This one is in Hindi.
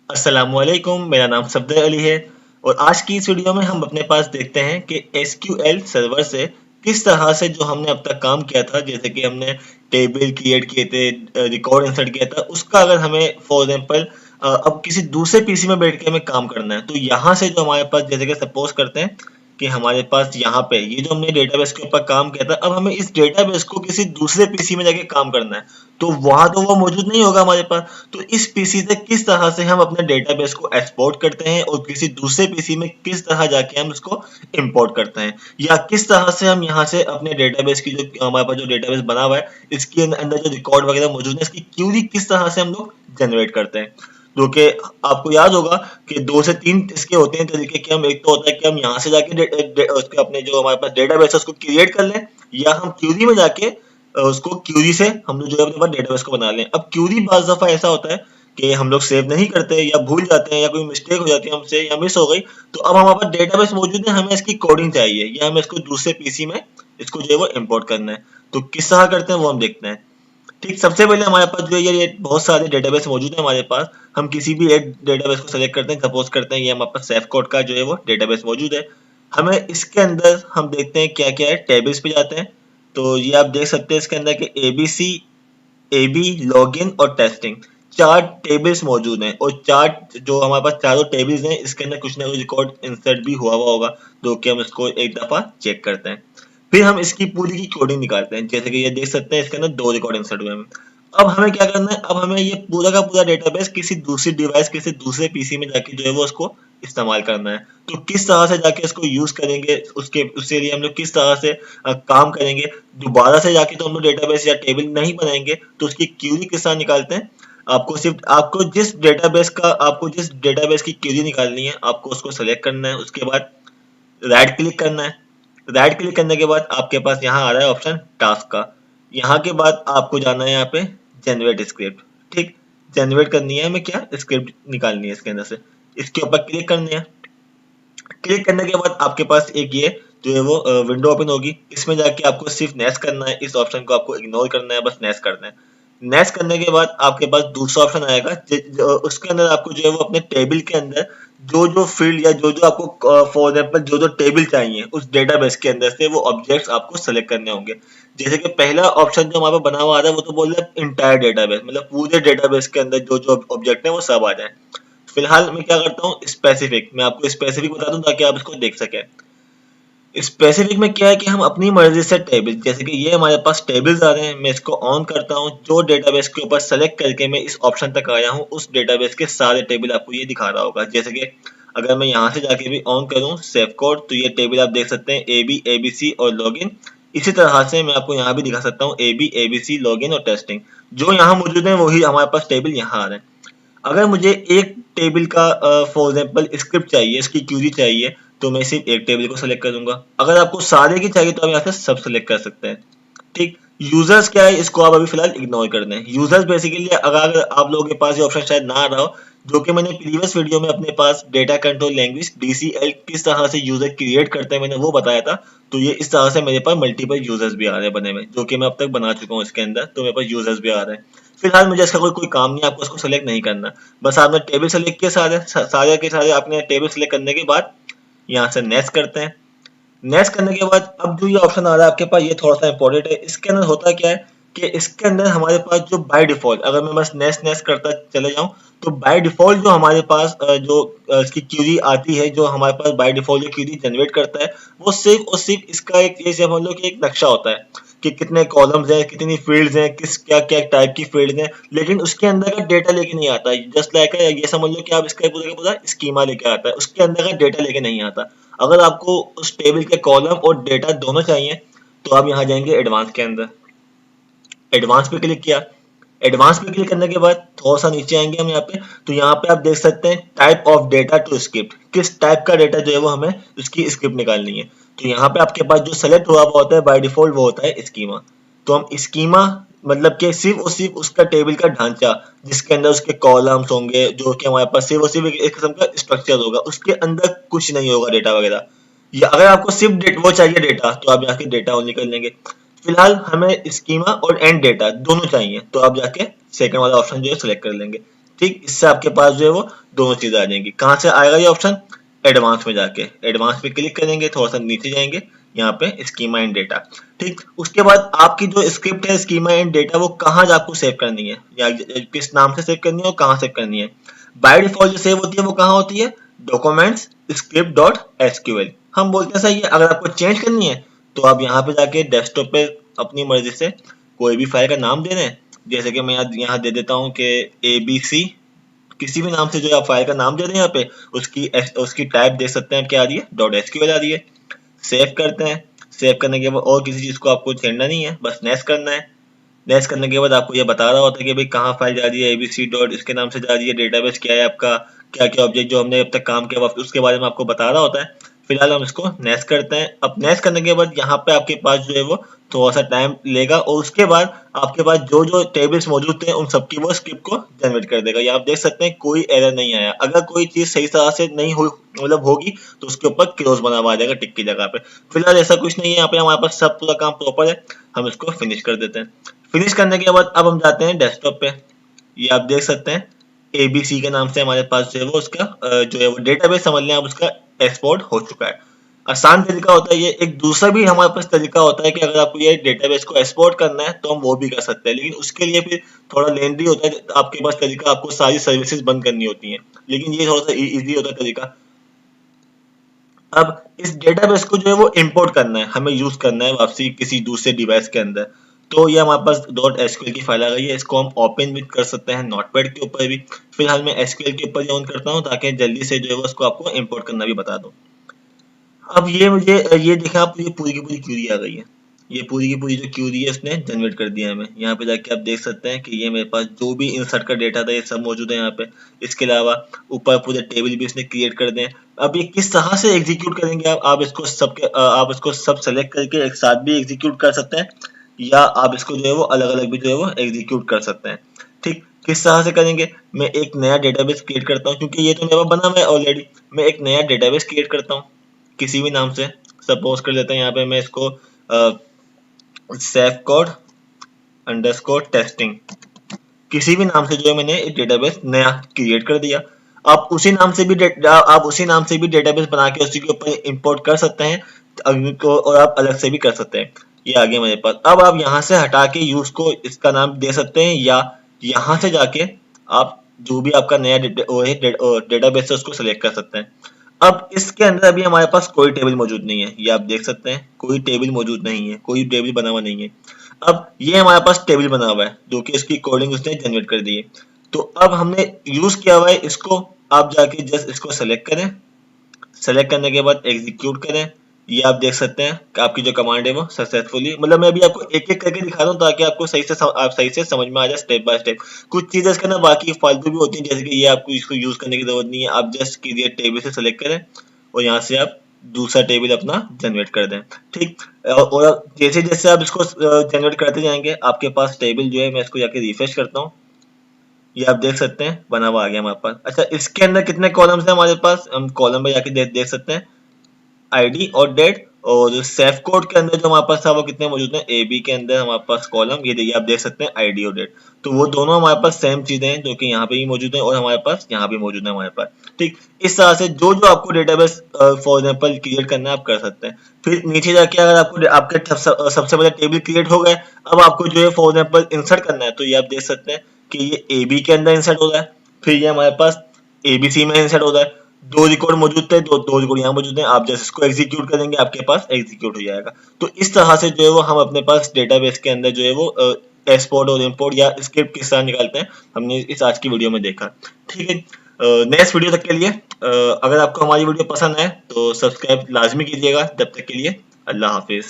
अस्सलामुअलैकुम, मेरा नाम सफदर अली है और आज की इस वीडियो में हम अपने पास देखते हैं कि एसक्यूएल सर्वर से किस तरह से जो हमने अब तक काम किया था, जैसे कि हमने टेबल क्रिएट किए थे, रिकॉर्ड इंसर्ट किया था, उसका अगर हमें फॉर एग्जांपल अब किसी दूसरे पीसी में बैठ के हमें काम करना है, तो यहाँ से जो हमारे पास, जैसे कि सपोज करते हैं कि हमारे पास यहाँ पे ये जो हमने डेटाबेस के ऊपर काम किया था, अब हमें इस डेटाबेस को किसी दूसरे पीसी में जाके काम करना है, तो वहां तो वो मौजूद नहीं होगा हमारे पास। तो इस पीसी से किस तरह से हम अपने डेटाबेस को एक्सपोर्ट करते हैं और किसी दूसरे पीसी में किस तरह जाके हम उसको इंपोर्ट करते हैं, या किस तरह से हम यहाँ से अपने डेटाबेस की जो हमारे पास जो डेटाबेस बना हुआ है, इसके अंदर जो रिकॉर्ड वगैरह मौजूद है, इसकी क्यूरी किस तरह से हम लोग जनरेट करते हैं। जो कि आपको याद होगा कि 2 से 3 इसके होते हैं तरीके कि हम, एक तो होता है कि हम यहाँ से जाके उसके अपने जो हमारे पास डेटाबेस है उसको क्रिएट कर लें, या हम क्यूरी में जाके उसको क्यूरी से हम लोग जो है अपने पास डेटाबेस को बना लें। अब क्यूरी बाज़ दफ़ा ऐसा होता है कि हम लोग सेव नहीं करते या भूल जाते हैं या कोई मिस्टेक हो जाती है हमसे या मिस हो गई, तो अब हमारे पास डेटाबेस मौजूद है, हमें इसकी कोडिंग चाहिए या हमें इसको दूसरे पीसी में इसको जो है वो इम्पोर्ट करना है। तो किस तरह करते हैं वो हम देखते हैं। ठीक, सबसे पहले हमारे पास जो है ये बहुत सारे डेटाबेस मौजूद है हमारे पास। हम किसी भी एक डेटाबेस को सेलेक्ट करते हैं, सपोज करते हैं ये हमारे पास सेफ कोड का जो है वो डेटाबेस मौजूद है। हमें इसके अंदर हम देखते हैं क्या क्या है, टेबल्स पे जाते हैं। तो ये आप देख सकते हैं इसके अंदर कि एबीसी, एबी, लॉगिन और टेस्टिंग, 4 टेबल्स मौजूद हैं और जो हमारे पास चारों टेबल्स हैं, इसके अंदर कुछ ना कुछ रिकॉर्ड इंसर्ट भी हुआ होगा, जो कि हम इसको एक दफा चेक करते हैं। फिर हम इसकी पूरी की कोडिंग निकालते हैं, जैसे कि ये देख सकते हैं इसके अंदर 2 रिकॉर्ड इंसर्ट हुए हैं। अब हमें क्या करना है, अब हमें ये पूरा का पूरा डेटाबेस किसी दूसरी डिवाइस, किसी दूसरे पीसी में जाके जो है वो उसको इस्तेमाल करना है। तो किस तरह से जाके इसको यूज करेंगे, उसके लिए हम लोग किस तरह से काम करेंगे। दोबारा से जाके तो हम लोग डेटाबेस या टेबल नहीं बनाएंगे, तो उसकी क्यूरी किस तरह निकालते हैं। आपको जिस डेटाबेस की क्यूरी निकालनी है, आपको उसको सेलेक्ट करना है। उसके बाद राइट क्लिक करना है। राइट क्लिक करने के बाद आपके पास यहाँ आ रहा है ऑप्शन टास्क का। यहाँ के बाद आपको जाना है यहाँ पे जनरेट स्क्रिप्ट। ठीक, जनरेट करनी है हमें, क्या स्क्रिप्ट निकालनी है इसके अंदर से। इसके ऊपर क्लिक करनी है। क्लिक करने के बाद आपके पास एक ये जो है वो विंडो ओपन होगी। इसमें जाके आपको सिर्फ नेक्स्ट करना है, इस ऑप्शन को आपको इग्नोर करना है, बस नेक्स्ट करना है। नेक्स्ट करने के बाद आपके पास दूसरा ऑप्शन आएगा, उसके अंदर आपको जो है वो अपने टेबल के अंदर जो जो फील्ड या जो जो आपको फॉर एग्जाम्पल जो जो टेबल चाहिए उस डेटाबेस के अंदर से वो ऑब्जेक्ट्स आपको सेलेक्ट करने होंगे। जैसे कि पहला ऑप्शन जो हमारे पास बना हुआ आ रहा है वो तो बोल रहा है इंटायर डेटाबेस, मतलब पूरे डेटाबेस के अंदर जो जो ऑब्जेक्ट है वो सब आ जाए। फिलहाल मैं क्या करता हूँ, स्पेसिफिक, मैं आपको स्पेसिफिक बता दूं ताकि आप इसको देख सकें। स्पेसिफिक में क्या है कि हम अपनी मर्जी से टेबल, जैसे कि ये हमारे पास टेबल्स आ रहे हैं, मैं इसको ऑन करता हूँ, जो डेटाबेस के ऊपर सेलेक्ट करके मैं इस ऑप्शन तक आया हूँ उस डेटाबेस के सारे टेबल आपको ये दिखा रहा होगा। जैसे कि अगर मैं यहाँ से जाके भी ऑन करूँ सेव कोड, तो ये टेबल आप देख सकते हैं, ए बी, एबीसी और लॉगिन। इसी तरह से मैं आपको यहाँ भी दिखा सकता हूँ ए बी, एबीसी, लॉगिन और टेस्टिंग। जो यहाँ मौजूद है वही हमारे पास टेबल यहाँ आ रहे हैं। अगर मुझे एक टेबल का फॉर एग्जांपल स्क्रिप्ट चाहिए, इसकी क्यूरी चाहिए, तो मैं सिर्फ एक टेबल को सेलेक्ट करूंगा। अगर आपको सारे की चाहिए तो आप यहाँ से सब सेलेक्ट कर सकते हैं। ठीक, यूजर्स क्या है इसको आप अभी फिलहाल इग्नोर कर दें। यूजर्स बेसिकली अगर आप लोगों के पास ये ऑप्शन शायद ना आ रहा हो, जो कि मैंने प्रीवियस वीडियो में अपने पास डेटा कंट्रोल लैंग्वेज डीसीएल किस तरह से यूजर क्रिएट करते हैं मैंने वो बताया था। तो ये इस तरह से मेरे पास मल्टीपल यूजर्स भी आ रहे हैं बने में, जो कि मैं अब तक बना चुका हूँ इसके अंदर, तो मेरे पास यूजर्स भी आ रहे हैं। फिलहाल मुझे इसका कोई काम नहीं है, आपको इसको सेलेक्ट नहीं करना। बस आपने टेबल सेलेक्ट किया, सारे के सारे आपने टेबल सेलेक्ट करने के बाद यहाँ से नेक्स्ट करते हैं। नेक्स्ट करने के बाद अब जो ये ऑप्शन आ रहा है आपके पास, ये थोड़ा सा इंपॉर्टेंट है। इसके अंदर होता क्या है कि इसके अंदर हमारे पास जो बाय डिफॉल्ट, अगर मैं बस नेक्स्ट नेक्स्ट करता चले जाऊं, तो बाय डिफॉल्ट जो हमारे पास इसकी क्यूरी आती है, जो हमारे पास बाय डिफॉल्ट जो क्यूरी जनरेट करता है, वो सिर्फ और सिर्फ इसका एक, ये समझ लो कि एक नक्शा होता है कि कितने कॉलम्स हैं, कितनी फील्ड्स हैं, किस क्या क्या टाइप की फील्ड्स हैं, लेकिन उसके अंदर का डेटा लेके नहीं आता। जस्ट लाइक ये समझ लो कि आप इसका पूरा का पूरा स्कीमा लेके आता है, उसके अंदर का डेटा लेके नहीं आता। अगर आपको उस टेबल के कॉलम और डेटा दोनों चाहिए, तो आप यहाँ जाएंगे एडवांस के अंदर, एडवांस पे क्लिक किया। एडवांस पे क्लिक करने के बाद थोड़ा सा नीचे आएंगे हम यहाँ पे, तो यहाँ पे आप देख सकते हैं type of data to script, किस टाइप का डेटा जो है वो हमें उसकी स्क्रिप्ट निकालनी है। तो यहाँ पे आपके पास जो सेलेक्ट हुआ होता है बाय डिफॉल्ट वो होता है स्कीमा। तो हम स्कीमा मतलब कि सिर्फ और सिर्फ उसका टेबल का ढांचा, जिसके अंदर उसके कॉलम्स होंगे, जो कि हमारे पास सिर्फ और सिर्फ एक किस्म का स्ट्रक्चर होगा, उसके अंदर कुछ नहीं होगा डेटा वगैरह। या अगर आपको सिर्फ वो चाहिए डेटा, तो आप जाके डेटा ओनली कर लेंगे। फिलहाल हमें स्कीमा और एंड डेटा दोनों चाहिए, तो आप जाके सेकंड वाला ऑप्शन जो है सिलेक्ट कर लेंगे। ठीक, इससे आपके पास जो है वो दोनों चीजें आ जाएंगी। कहाँ से आएगा ये ऑप्शन? एडवांस में जाके, एडवांस पे क्लिक करेंगे, थोड़ा सा नीचे जाएंगे, यहाँ पे स्कीमा एंड डेटा। ठीक, उसके बाद आपकी जो स्क्रिप्ट है स्कीमा एंड डेटा वो कहाँ आपको सेव करनी है, या किस नाम से सेव करनी है और कहाँ सेव करनी है। बाय डिफॉल्ट जो सेव होती है वो कहाँ होती है? Documents script dot SQL. हम बोलते हैं सही है, अगर आपको चेंज करनी है तो आप यहाँ पे जाके डेस्कटॉप पे अपनी मर्जी से कोई भी फाइल का नाम दे दें। जैसे कि मैं यहाँ दे देता हूँ कि ABC, किसी भी नाम से जो आप फाइल का नाम दे दें, यहाँ पे उसकी टाइप देख सकते हैं क्या आ रही है, डॉट एसक्यूएल आ रही है। सेव करते हैं। सेव करने के बाद और किसी चीज को आपको छेड़ना नहीं है, बस नेक्स्ट करना है। नेक्स्ट करने के बाद आपको ये बता रहा होता है कि भाई कहाँ फाइल जा रही है, ABC डॉट इसके नाम से जा रही है, डेटाबेस क्या है आपका, क्या क्या ऑब्जेक्ट जो हमने अब तक काम किया उसके बारे में आपको बता रहा होता है। फिलहाल हम इसको नेक्स्ट करते हैं। अब नेक्स्ट करने के बाद यहाँ पे आपके पास जो है वो थोड़ा सा टाइम लेगा, और उसके बाद आपके पास जो जो टेबल्स मौजूद थे उन सबकी वो स्क्रिप्ट को जनरेट कर देगा। यहाँ आप देख सकते हैं कोई एरर नहीं आया। अगर कोई चीज सही तरह से नहीं हो मतलब होगी तो उसके ऊपर क्लोज बना हुआ आ जाएगा टिक की जगह पे। फिलहाल ऐसा कुछ नहीं है, यहाँ पे हमारे पास सब पूरा काम प्रॉपर है। हम इसको फिनिश कर देते हैं। फिनिश करने के बाद अब हम जाते हैं डेस्कटॉप पे। ये आप देख सकते हैं ABC के नाम से हमारे पास जो है वो उसका जो है वो डेटाबेस समझ लें आप, उसका एक्सपोर्ट हो चुका है। आसान तरीका होता है ये। एक दूसरा भी हमारे पास तरीका होता है कि अगर आपको ये डेटाबेस को एक्सपोर्ट करना है तो हम वो भी कर सकते हैं, लेकिन उसके लिए फिर थोड़ा लेंथी होता है। आपके पास तरीका, आपको सारी सर्विसेज बंद करनी होती हैं, लेकिन ये थोड़ा सा इजी होता है तरीका। अब इस डेटाबेस को जो है वो इंपोर्ट करना है, हमें यूज करना है वापसी किसी दूसरे डिवाइस के अंदर। तो ये हमारे पास डॉट एसक्यूएल की फाइल आ गई है। इसको हम ओपन भी कर सकते हैं नोटपैड के ऊपर भी। फिलहाल मैं एसक्यूएल के ऊपर ऑन करता हूँ ताकि जल्दी से जो है वो उसको आपको इंपोर्ट करना भी बता दूं। अब ये मुझे ये देखा आप, ये पूरी की पूरी क्यूरी आ गई है। ये पूरी की पूरी जो क्यूरी है उसने जनरेट कर दिया है हमें। यहाँ पे जाके आप देख सकते हैं कि ये मेरे पास जो भी इंसर्ट का डेटा था ये सब मौजूद है यहाँ पे। इसके अलावा ऊपर पूरे टेबल भी उसने क्रिएट कर दिए। अब ये किस तरह से एग्जीक्यूट करेंगे आप इसको आप इसको सब सेलेक्ट करके एक साथ भी एग्जीक्यूट कर सकते हैं, या आप इसको जो है वो अलग अलग भी जो है वो एग्जीक्यूट कर सकते हैं। ठीक, किस तरह से करेंगे? मैं एक नया डेटाबेस क्रिएट करता हूँ, क्योंकि ये तो मेरा बना हुआ है ऑलरेडी। मैं एक नया डेटाबेस क्रिएट करता हूँ किसी भी नाम से। सपोज कर लेते हैं यहाँ पे मैं इसको सेफकोड अंडरस्कोर टेस्टिंग, किसी भी नाम से जो है मैंने एक डेटाबेस नया क्रिएट कर दिया। आप उसी नाम से भी डेटाबेस बना के उसी के ऊपर इंपोर्ट कर सकते हैं और आप अलग से भी कर सकते हैं। ये आ गया मेरे पास। अब आप यहाँ से हटा के यूज को इसका नाम दे सकते हैं, या यहाँ से जाके आप जो भी आपका नया डेटाबेस है उसको सेलेक्ट कर सकते हैं। अब इसके अंदर अभी हमारे पास कोई टेबल मौजूद नहीं है। ये आप देख सकते हैं कोई टेबल मौजूद नहीं है, कोई टेबल बना हुआ नहीं है। अब ये हमारे पास टेबल बना हुआ है जो कि इसकी कोडिंग उसने जनरेट कर दी है। तो अब हमने यूज किया हुआ है इसको। आप जाके जस्ट इसको सेलेक्ट करें। सेलेक्ट करने के बाद एग्जीक्यूट करें। ये आप देख सकते हैं कि आपकी जो कमांड है वो सक्सेसफुली, मतलब मैं अभी आपको एक एक करके दिखा रहा हूँ ताकि आपको सही से समझ में आ जाए स्टेप बाय स्टेप। कुछ चीजें इसके ना बाकी फालतू भी होती हैं, जैसे कि ये आपको इसको यूज करने की जरूरत नहीं है। आप जस्ट क्रिएट टेबल से सेलेक्ट करें और यहाँ से आप दूसरा टेबल अपना जनरेट कर दें। ठीक, और जैसे जैसे आप इसको जनरेट करते जाएंगे आपके पास टेबल जो है, मैं इसको जाके रिफ्रेश करता हूँ। ये आप देख सकते हैं बना हुआ आ गया हमारे पास। अच्छा, इसके अंदर कितने कॉलम्स हैं हमारे पास? हम कॉलम में जाके देख सकते हैं आईडी और डेट। और सेफ कोड के अंदर जो हमारे पास था वो कितने मौजूद हैं? AB के अंदर हमारे पास कॉलम, ये देखिए आप देख सकते हैं आईडी और डेट। तो वो दोनों हमारे पास सेम चीजें हैं जो कि यहाँ पे भी मौजूद है और हमारे पास यहाँ भी मौजूद है हमारे पास। ठीक, इस तरह से जो जो आपको डेटाबेस फॉर एग्जाम्पल क्रिएट करना है आप कर सकते हैं। फिर नीचे जाके अगर आपको आपके सबसे पहले टेबल क्रिएट हो गए, अब आपको जो है फॉर एग्जाम्पल इंसर्ट करना है, तो ये आप देख सकते हैं कि ये AB के अंदर इंसर्ट हो रहा है। फिर ये हमारे पास ABC में इंसर्ट हो रहा है। दो रिकॉर्ड मौजूद थे, दो रिकॉर्ड यहाँ मौजूद हैं। आप जैसे इसको एग्जीक्यूट करेंगे आपके पास एग्जीक्यूट हो जाएगा। तो इस तरह से जो है वो हम अपने पास डेटाबेस के अंदर जो है वो एक्सपोर्ट और इंपोर्ट या स्क्रिप्ट किस तरह निकालते हैं, हमने इस आज की वीडियो में देखा। ठीक है, नेक्स्ट वीडियो तक के लिए अगर आपको हमारी वीडियो पसंद है तो सब्सक्राइब लाजमी कीजिएगा। तब तक के लिए अल्लाह हाफिज।